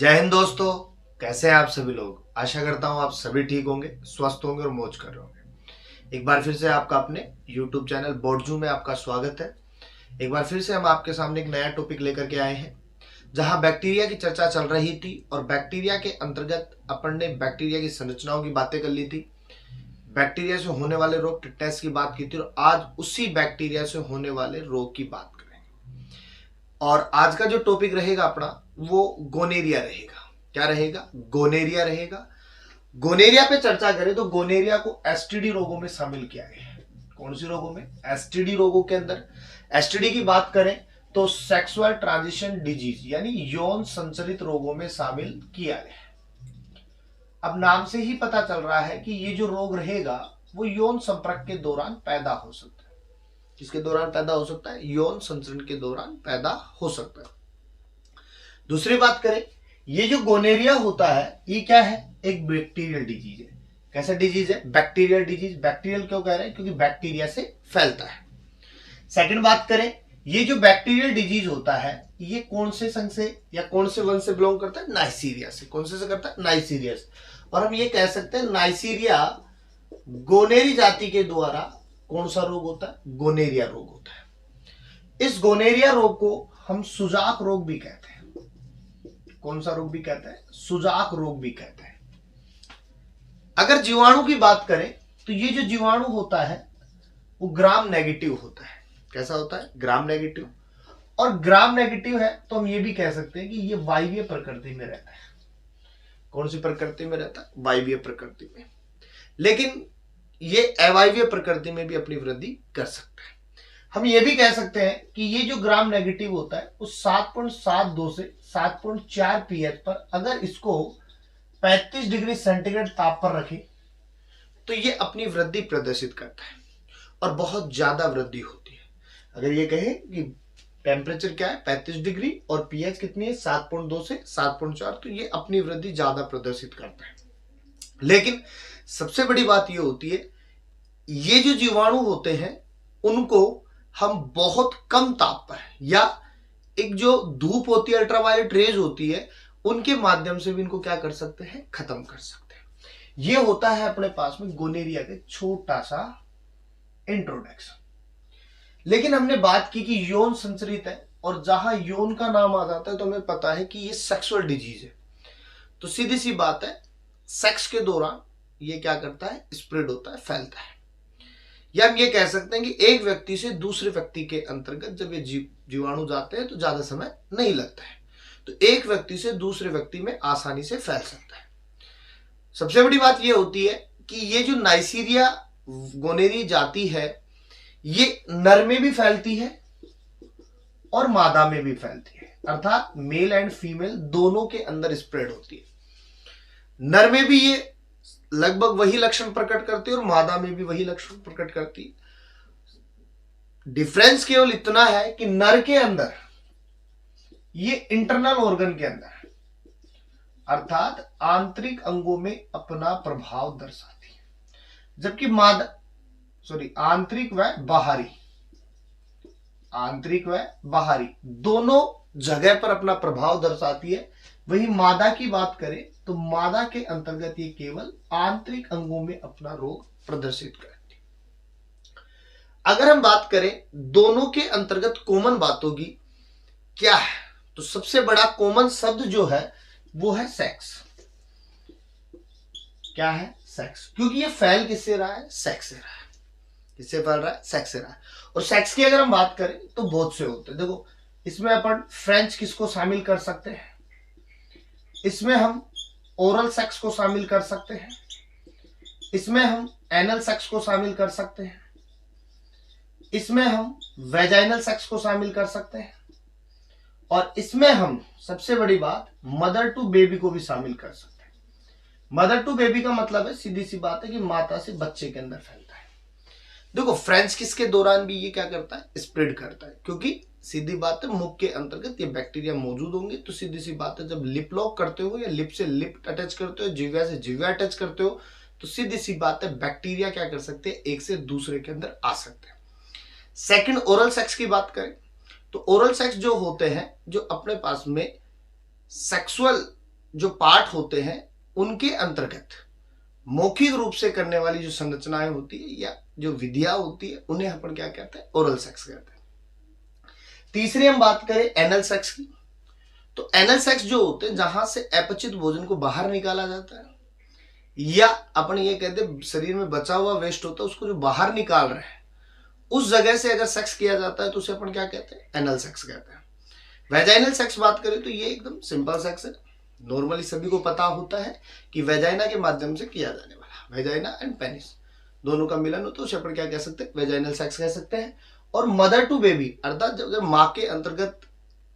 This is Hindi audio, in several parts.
जय हिंद दोस्तों। कैसे हैं आप सभी लोग। आशा करता हूं आप सभी ठीक होंगे, स्वस्थ होंगे और मौज कर रहे होंगे। एक बार फिर से आपका अपने YouTube चैनल बोर्डजू में आपका स्वागत है। एक बार फिर से हम आपके सामने एक नया टॉपिक लेकर के आए हैं, जहां बैक्टीरिया की चर्चा चल रही थी और बैक्टीरिया के अंतर्गत अपन ने बैक्टीरिया की संरचनाओं की बातें कर ली थी, बैक्टीरिया से होने वाले रोग टिटनेस की बात की थी और आज उसी बैक्टीरिया से होने वाले रोग की बात करेंगे। और आज का जो टॉपिक रहेगा अपना वो गोनेरिया रहेगा। क्या रहेगा? गोनेरिया रहेगा। गोनेरिया पे चर्चा करें तो गोनेरिया को एसटीडी रोगों में शामिल किया गया है। कौन सी रोगों में? एसटीडी रोगों के अंदर। एसटीडी की बात करें तो सेक्सुअल ट्रांजिशन डिजीज यानी यौन संचरित रोगों में शामिल किया गया है। अब नाम से ही पता चल रहा है कि ये जो रोग रहेगा वो यौन संपर्क के दौरान पैदा हो सकता है। किसके दौरान पैदा हो सकता है? यौन संचरण के दौरान पैदा हो सकता है। दूसरी बात करें, ये जो गोनेरिया होता है ये क्या है? एक बैक्टीरियल डिजीज है। कैसा डिजीज है? Bacterial disease. बैक्टीरियल क्यों कह रहे हैं? क्योंकि बैक्टीरिया से फैलता है। सेकंड बात करें, ये जो बैक्टीरियल डिजीज होता है ये कौन से संघ से या कौन से वंश से बिलोंग करता है? नाइसीरिया से। कौन से करता है? नाइसीरिया से। और हम ये कह सकते हैं नाइसीरिया गोनेरी जाति के द्वारा कौन सा रोग होता है? गोनेरिया रोग होता है। इस गोनेरिया रोग को हम सुजाक रोग भी कहते हैं। कौन सा रोग भी कहते हैं? सुजाक रोग भी कहते हैं। अगर जीवाणु की बात करें तो ये जो जीवाणु होता है वो ग्राम नेगेटिव होता है। कैसा होता है? Gram negative. और ग्राम नेगेटिव है तो हम ये भी कह सकते हैं कि ये वायवीय प्रकृति में रहता है। कौन सी प्रकृति में रहता है? वायवीय प्रकृति में। लेकिन ये अवायवीय प्रकृति में भी अपनी वृद्धि कर सकता है। हम ये भी कह सकते हैं कि ये जो ग्राम नेगेटिव होता है उस 7.72 से 7.4 पीएच पर अगर इसको 35 डिग्री सेंटीग्रेड ताप पर रखें तो ये अपनी वृद्धि प्रदर्शित करता है और बहुत ज्यादा वृद्धि होती है। अगर ये कहें कि टेम्परेचर क्या है? 35 डिग्री और पीएच कितनी है? 7.2 से 7.4, तो ये अपनी वृद्धि ज्यादा प्रदर्शित करता है। लेकिन सबसे बड़ी बात ये होती है, ये जो जीवाणु होते हैं उनको हम बहुत कम ताप पर या एक जो धूप होती है, अल्ट्रावायलेट रेज होती है, उनके माध्यम से भी इनको क्या कर सकते हैं? खत्म कर सकते हैं। ये होता है अपने पास में गोनेरिया के छोटा सा इंट्रोडक्शन। लेकिन हमने बात की कि यौन संचरित है और जहां यौन का नाम आ जाता है तो हमें पता है कि ये सेक्सुअल डिजीज है। तो सीधी सी बात है, सेक्स के दौरान ये क्या करता है? स्प्रेड होता है, फैलता है। या हम ये कह सकते हैं कि एक व्यक्ति से दूसरे व्यक्ति के अंतर्गत जब ये जीवाणु जाते हैं तो ज्यादा समय नहीं लगता है, तो एक व्यक्ति से दूसरे व्यक्ति में आसानी से फैल सकता है। सबसे बड़ी बात ये होती है कि ये जो नाइसीरिया गोनेरी जाति है ये नर में भी फैलती है और मादा में भी फैलती है, अर्थात मेल एंड फीमेल दोनों के अंदर स्प्रेड होती है। नर में भी ये लगभग वही लक्षण प्रकट करती है और मादा में भी वही लक्षण प्रकट करती है। डिफरेंस केवल इतना है कि नर के अंदर ये इंटरनल ऑर्गन के अंदर अर्थात आंतरिक अंगों में अपना प्रभाव दर्शाती है, जबकि आंतरिक व बाहरी दोनों जगह पर अपना प्रभाव दर्शाती है। वही मादा की बात करें तो मादा के अंतर्गत ये केवल आंतरिक अंगों में अपना रोग प्रदर्शित करती है। अगर हम बात करें दोनों के अंतर्गत कॉमन बातों की क्या है, तो सबसे बड़ा कॉमन शब्द जो है वो है सेक्स। क्या है? सेक्स। क्योंकि ये फैल किससे रहा है? सेक्स से रहा है। किससे फैल रहा है? सेक्स से रहा है। और सेक्स की अगर हम बात करें तो बहुत से होते हैं। देखो, इसमें अपन फ्रेंच किस को शामिल कर सकते हैं? इसमें हम ओरल सेक्स को शामिल कर सकते हैं, इसमें हम एनल सेक्स को शामिल कर सकते हैं, इसमें हम वेजाइनल सेक्स को शामिल कर सकते हैं और इसमें हम सबसे बड़ी बात मदर टू बेबी को भी शामिल कर सकते हैं। मदर टू बेबी का मतलब है, सीधी सी बात है कि माता से बच्चे के अंदर फैलता है। देखो, फ्रेंच किस के दौरान भी ये क्या करता है? स्प्रेड करता है, क्योंकि सीधी बात है मुख के अंतर्गत ये बैक्टीरिया मौजूद होंगे। तो सीधी सी बात है, जब लिप लॉक करते हो या लिप से लिप अटैच करते हो, जिह्वा से जिह्वा अटैच करते हो, तो सीधी सी बात है बैक्टीरिया क्या कर सकते हैं? एक से दूसरे के अंदर आ सकते हैं। सेकंड, ओरल सेक्स की बात करें तो ओरल सेक्स जो होते हैं, जो अपने पास में सेक्सुअल जो पार्ट होते हैं उनके अंतर्गत मौखिक रूप से करने वाली जो संरचनाएं होती है या जो विधियां होती है उन्हें अपन क्या कहते हैं, ओरल सेक्स कहते हैं। तीसरी हम बात करें एनल सेक्स की, तो एनल सेक्स जो होते हैं जहां से अपचित भोजन को बाहर निकाला जाता है, या अपन ये कहते हैं शरीर में बचा हुआ वेस्ट होता है उसको जो बाहर निकाल रहे हैं, उस जगह से अगर सेक्स किया जाता है तो उसे अपन क्या कहते हैं, एनल सेक्स कहते हैं। वेजाइनल सेक्स बात करें तो ये एकदम सिंपल सेक्स है, नॉर्मली सभी को पता होता है कि वेजाइना के माध्यम से किया जाने वाला, वेजाइना एंड पेनिस दोनों का मिलन हो तो उसे अपन क्या कह सकते हैं, वेजाइनल सेक्स कह सकते हैं। और मदर टू बेबी अर्थात अगर माँ के अंतर्गत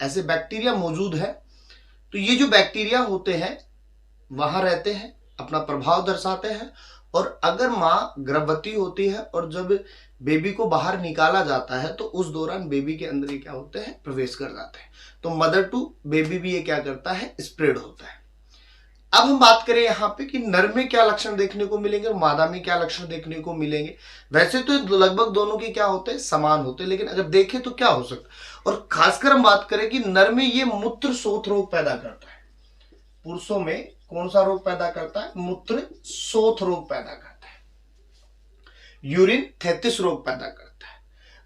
ऐसे बैक्टीरिया मौजूद है तो ये जो बैक्टीरिया होते हैं वहां रहते हैं, अपना प्रभाव दर्शाते हैं, और अगर माँ गर्भवती होती है और जब बेबी को बाहर निकाला जाता है तो उस दौरान बेबी के अंदर ये क्या होते हैं, प्रवेश कर जाते हैं। तो मदर टू बेबी भी ये क्या करता है, स्प्रेड होता है। अब हम बात करें यहाँ पे कि नर में क्या लक्षण देखने को मिलेंगे और मादा में क्या लक्षण देखने को मिलेंगे। वैसे तो लगभग दोनों के क्या होते हैं, समान होते हैं, लेकिन अगर देखें तो क्या हो सकता है, और खासकर हम बात करें कि नर में ये मूत्र शोथ रोग पैदा करता है, पुरुषों में कौन सा रोग पैदा करता है, मूत्र शोथ रोग पैदा करता है, यूरिन थेटिस रोग पैदा करता है।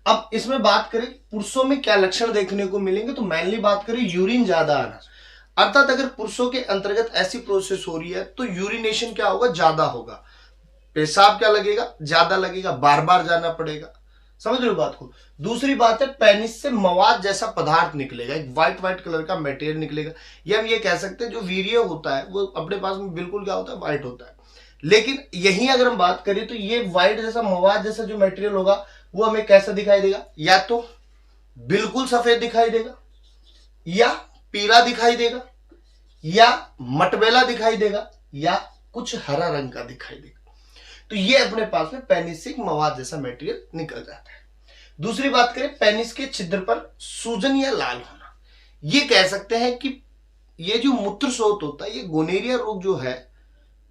अब इसमें बात करें पुरुषों में क्या लक्षण देखने को मिलेंगे, तो मेनली बात करें यूरिन ज्यादा आना, अर्थात अगर पुरुषों के अंतर्गत ऐसी प्रोसेस हो रही है तो यूरिनेशन क्या होगा, ज्यादा होगा, पेशाब क्या लगेगा, ज्यादा लगेगा, बार बार जाना पड़ेगा। समझ रहे हो बात को। दूसरी बात है पेनिस से मवाद जैसा पदार्थ निकलेगा, एक व्हाइट व्हाइट कलर का मटेरियल निकलेगा, या हम ये कह सकते हैं जो वीर्य होता है वो अपने पास में बिल्कुल क्या होता है, व्हाइट होता है, लेकिन यही अगर हम बात करें तो ये व्हाइट जैसा मवाद जैसा जो मटेरियल होगा वो हमें कैसा दिखाई देगा, या तो बिल्कुल सफेद दिखाई देगा, या पीला दिखाई देगा, या मटमैला दिखाई देगा, या कुछ हरा रंग का दिखाई देगा। तो ये अपने पास में पेनिस से मवाद जैसा मटेरियल निकल जाता है। दूसरी बात करें पेनिस के छिद्र पर सूजन या लाल होना, ये कह सकते हैं कि ये जो मूत्र शोथ होता है, ये गोनेरिया रोग जो है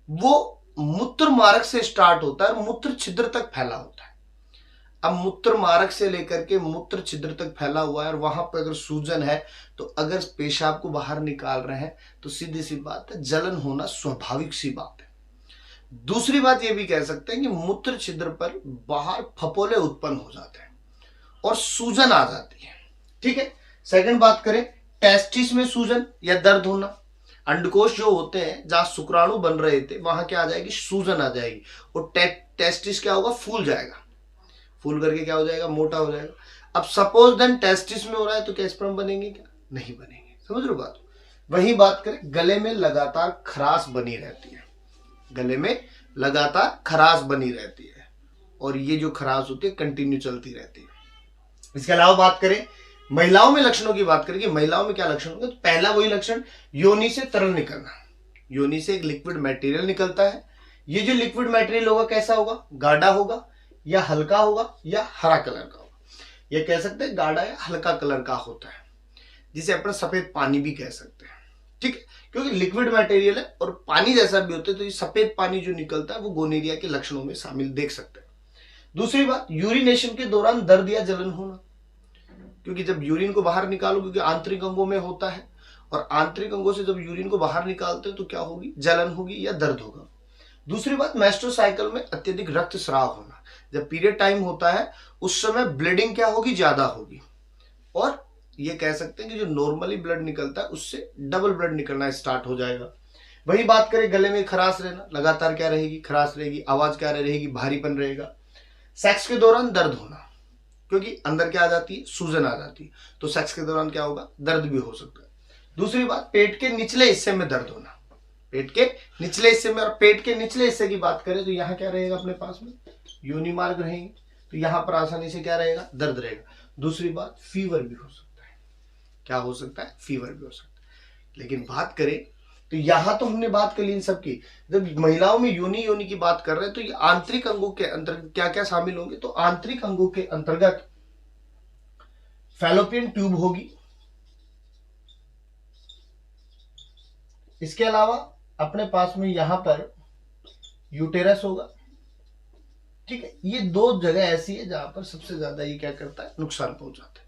वो मूत्र मार्ग से स्टार्ट होता है और मूत्र छिद्र तक फैला होता है। अब मूत्र मार्ग से लेकर के मूत्र छिद्र तक फैला हुआ है और वहां पर अगर सूजन है तो अगर पेशाब को बाहर निकाल रहे हैं तो सीधी सी बात है जलन होना स्वाभाविक सी बात है। दूसरी बात ये भी कह सकते हैं कि मूत्र छिद्र पर बाहर फपोले उत्पन्न हो जाते हैं और सूजन आ जाती है। ठीक है। सेकंड बात करें टेस्टिस में सूजन या दर्द होना, अंडकोश जो होते हैं जहां शुक्राणु बन रहे थे वहां क्या आ जाएगी, सूजन आ जाएगी और टेस्टिस क्या होगा, फूल जाएगा, फूल करके क्या हो जाएगा, मोटा हो जाएगा। अब सपोज देन टेस्टिस में हो रहा है तो क्या स्पर्म बनेंगे, क्या नहीं बनेंगे। समझ लो बात। वही बात करें गले में लगातार खराश बनी रहती है, गले में लगातार खराश बनी रहती है और ये जो खराश होती है कंटिन्यू चलती रहती है। इसके अलावा बात करें महिलाओं में लक्षणों की बात करें कि महिलाओं में क्या लक्षण होंगे, तो पहला वही लक्षण योनि से तरल निकलना, योनि से एक लिक्विड मटेरियल निकलता है। ये जो लिक्विड मटेरियल होगा कैसा होगा, गाढ़ा होगा या हल्का होगा या हरा कलर का होगा, ये कह सकते हैं गाढ़ा या हल्का कलर का होता है, जिसे अपन सफेद पानी भी कह सकते हैं। ठीक है, क्योंकि लिक्विड मटेरियल है और पानी जैसा भी होता है तो ये सफेद पानी जो निकलता है वो गोनेरिया के लक्षणों में शामिल देख सकते हैं। दूसरी बात यूरिनेशन के दौरान दर्द या जलन होना, क्योंकि जब यूरिन को बाहर निकालो, क्योंकि आंतरिक अंगों में होता है और आंतरिक अंगों से जब यूरिन को बाहर निकालते हैं तो क्या होगी, जलन होगी या दर्द होगा। दूसरी बात मेंस्ट्रुअल साइकिल में अत्यधिक रक्तस्राव होना, जब पीरियड टाइम होता है उस समय ब्लीडिंग क्या होगी, ज्यादा होगी और ये कह सकते हैं कि जो नॉर्मली ब्लड निकलता है उससे डबल ब्लड निकलना स्टार्ट हो जाएगा। वही बात करें गले में खराश रहना, लगातार क्या रहेगी, खराश रहेगी, आवाज क्या रहेगी, भारीपन रहेगा। सेक्स के दौरान दर्द होना, क्योंकि अंदर क्या आ जाती है, सूजन आ जाती है, तो सेक्स के दौरान क्या होगा, दर्द भी हो सकता है। दूसरी बात पेट के निचले हिस्से में दर्द होना, पेट के निचले हिस्से में, और पेट के निचले हिस्से की बात करें तो यहाँ क्या रहेगा, अपने पास में योनि मार्ग रहेंगे, तो यहाँ पर आसानी से क्या रहेगा, दर्द रहेगा। दूसरी बात फीवर भी हो सकता है, क्या हो सकता है, फीवर भी हो सकता है। लेकिन बात करें तो यहां तो हमने बात कर ली इन सब की, जब महिलाओं में योनि की बात कर रहे हैं तो ये आंतरिक अंगों के अंतर्गत क्या क्या शामिल होंगे, तो आंतरिक अंगों के अंतर्गत फैलोपियन ट्यूब होगी, इसके अलावा अपने पास में यहां पर यूटेरस होगा। ठीक है, ये दो जगह ऐसी है जहां पर सबसे ज्यादा ये क्या करता है, नुकसान पहुंचाता है।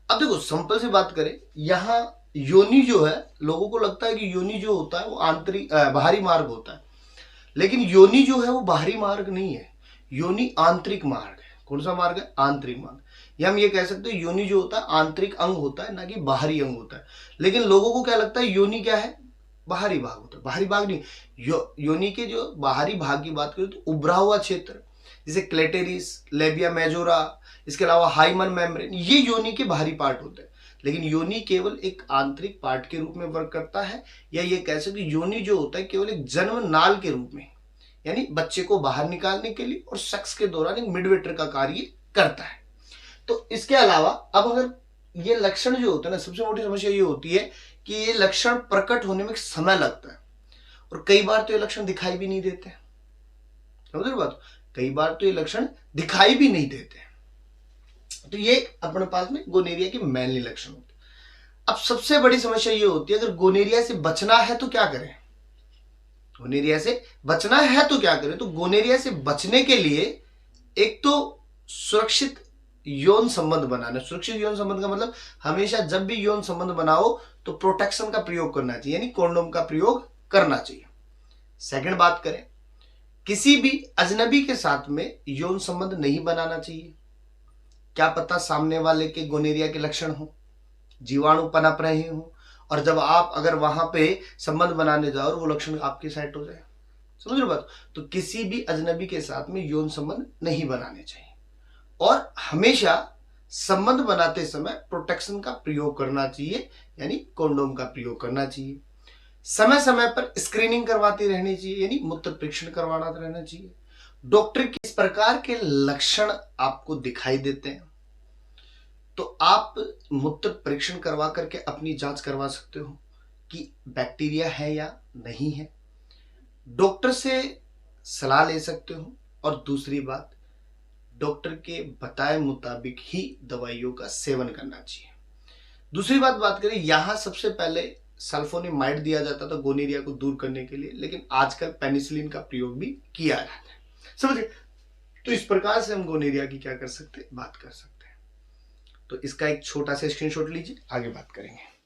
अब देखो सिंपल सी बात करें, यहां योनि जो है, लोगों को लगता है कि योनि जो होता है वो आंतरिक बाहरी मार्ग होता है, लेकिन योनि जो है वो बाहरी मार्ग नहीं है, योनि आंतरिक मार्ग है। कौन सा मार्ग है? आंतरिक मार्ग। या हम ये कह सकते हैं योनि जो होता है आंतरिक अंग होता है, ना कि बाहरी अंग होता है। लेकिन लोगों को क्या लगता है योनि क्या है? बाहरी भाग होता है। बाहरी भाग नहीं, योनि के जो बाहरी भाग की बात करें तो उभरा हुआ क्षेत्र, जैसे क्लेटेरिस, लेबिया मेजोरा, इसके अलावा हाइमन मेम्ब्रेन, ये योनि के बाहरी पार्ट होते हैं। लेकिन योनि केवल एक आंतरिक पार्ट के रूप में वर्क करता है, या ये कह सकते योनि जो होता है केवल एक जन्म नाल के रूप में, यानी बच्चे को बाहर निकालने के लिए और सेक्स के दौरान एक मिडवेटर का कार्य करता है। तो इसके अलावा अब अगर ये लक्षण जो होते हैं ना, सबसे मोटी समस्या ये होती है कि ये लक्षण प्रकट होने में समय लगता है, और कई बार तो ये लक्षण दिखाई भी नहीं देते। समझ रहे बात? कई बार तो ये लक्षण दिखाई भी नहीं देते। तो ये अपने पास में गोनेरिया के मेनली लक्षण होते हैं। अब सबसे बड़ी समस्या ये होती है, अगर गोनेरिया से बचना है तो क्या करें? गोनेरिया से बचना है तो क्या करें? तो गोनेरिया से बचने के लिए एक तो सुरक्षित यौन संबंध बनाना। सुरक्षित यौन संबंध का मतलब हमेशा जब भी यौन संबंध बनाओ तो प्रोटेक्शन का प्रयोग करना चाहिए, यानी कॉन्डोम का प्रयोग करना चाहिए। सेकंड बात करें, किसी भी अजनबी के साथ में यौन संबंध नहीं बनाना चाहिए। क्या पता सामने वाले के गोनेरिया के लक्षण हो, जीवाणु पनप रहे हो, और जब आप अगर वहां पे संबंध बनाने जाओ और वो लक्षण आपके साइड हो जाए। समझ रहे बात? तो किसी भी अजनबी के साथ में यौन संबंध नहीं बनाने चाहिए, और हमेशा संबंध बनाते समय प्रोटेक्शन का प्रयोग करना चाहिए, यानी कॉन्डोम का प्रयोग करना चाहिए। समय समय पर स्क्रीनिंग करवाती रहनी चाहिए, यानी मूत्र परीक्षण करवाना रहना चाहिए। डॉक्टर किस प्रकार के लक्षण आपको दिखाई देते हैं तो आप मूत्र परीक्षण करवा करके अपनी जांच करवा सकते हो कि बैक्टीरिया है या नहीं है। डॉक्टर से सलाह ले सकते हो, और दूसरी बात, डॉक्टर के बताए मुताबिक ही दवाइयों का सेवन करना चाहिए। दूसरी बात करें, यहां सबसे पहले सल्फोनेमाइड दिया जाता था गोनेरिया को दूर करने के लिए, लेकिन आजकल पेनिसिलिन का प्रयोग भी किया जाता है। समझिए? तो इस प्रकार से हम गोनेरिया की क्या कर सकते हैं? बात कर सकते हैं। तो इसका एक छोटा सा स्क्रीनशॉट लीजिए, आगे बात करेंगे।